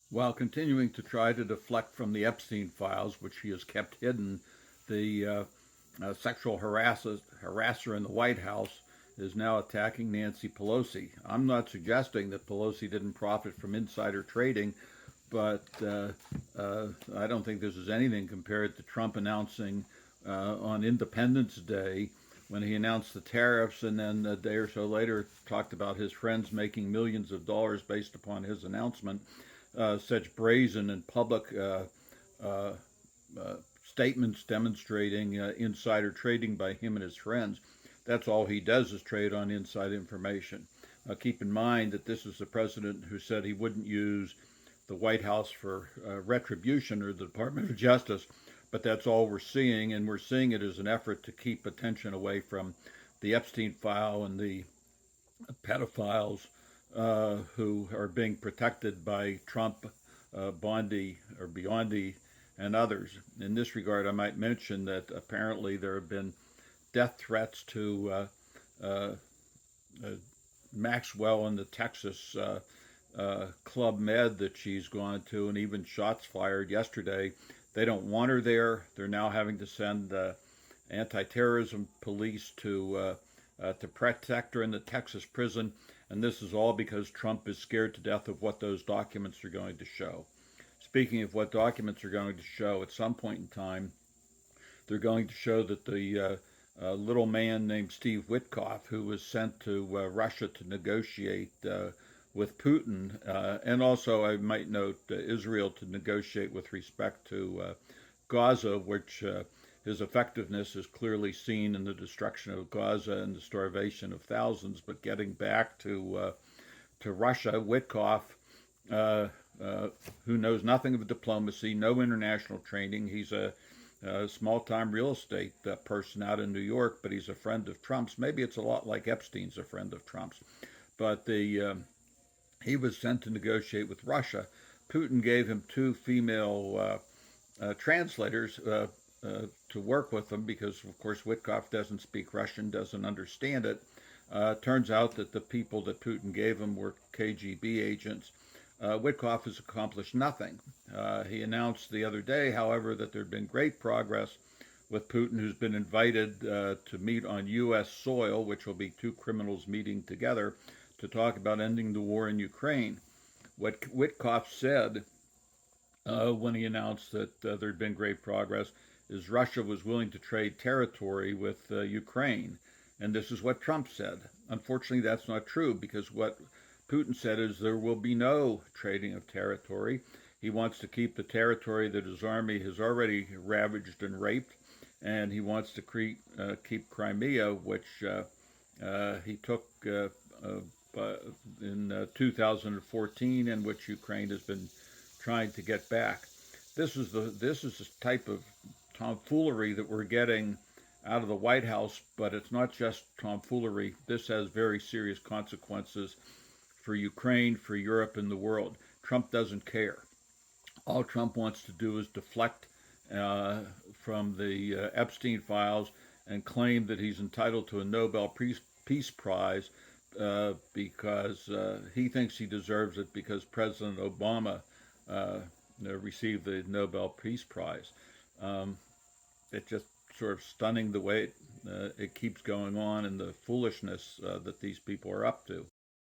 While continuing to try to deflect from the Epstein files, which he has kept hidden, the sexual harasser in the White House is now attacking Nancy Pelosi. I'm not suggesting that Pelosi didn't profit from insider trading, but I don't think this is anything compared to Trump announcing on Independence Day when he announced the tariffs, and then a day or so later talked about his friends making millions of dollars based upon his announcement. Such brazen and public uh, statements demonstrating insider trading by him and his friends. That's all he does is trade on inside information. Keep in mind that this is the president who said he wouldn't use the White House for retribution or the Department of Justice, but that's all we're seeing, and we're seeing it as an effort to keep attention away from the Epstein file and the pedophiles who are being protected by Trump, Bondi, or Biondi, and others. In this regard, I might mention that apparently there have been death threats to uh, uh, Maxwell in the Texas Club Med that she's gone to, and even shots fired yesterday. They don't want her there. They're now having to send anti-terrorism police to protect her in the Texas prison, and this is all because Trump is scared to death of what those documents are going to show. Speaking of what documents are going to show, at some point in time, they're going to show that the little man named Steve Witkoff, who was sent to Russia to negotiate with Putin, and also I might note Israel to negotiate with respect to Gaza, which his effectiveness is clearly seen in the destruction of Gaza and the starvation of thousands. But getting back to Russia, Witkoff, uh, uh, who knows nothing of diplomacy, no international training. He's a small-time real estate person out in New York, but he's a friend of Trump's. Maybe it's a lot like Epstein's a friend of Trump's. But he was sent to negotiate with Russia. Putin gave him two female translators to work with them because, of course, Witkoff doesn't speak Russian, doesn't understand it. Turns out that the people that Putin gave him were KGB agents. Witkoff has accomplished nothing. He announced the other day, however, that there had been great progress with Putin, who's been invited to meet on U.S. soil, which will be two criminals meeting together to talk about ending the war in Ukraine. What Witkoff said when he announced that there had been great progress is Russia was willing to trade territory with Ukraine. And this is what Trump said. Unfortunately, that's not true because what Putin said is there will be no trading of territory. He wants to keep the territory that his army has already ravaged and raped, and he wants to keep Crimea, which he took in 2014, and which Ukraine has been trying to get back. This is the type of tomfoolery that we're getting out of the White House, but it's not just tomfoolery. This has very serious consequences for Ukraine, for Europe, and the world. Trump doesn't care. All Trump wants to do is deflect uh, from the Epstein files and claim that he's entitled to a Nobel Peace Prize because he thinks he deserves it because President Obama uh, received the Nobel Peace Prize. Um, it's just sort of stunning the way it keeps going on and the foolishness that these people are up to.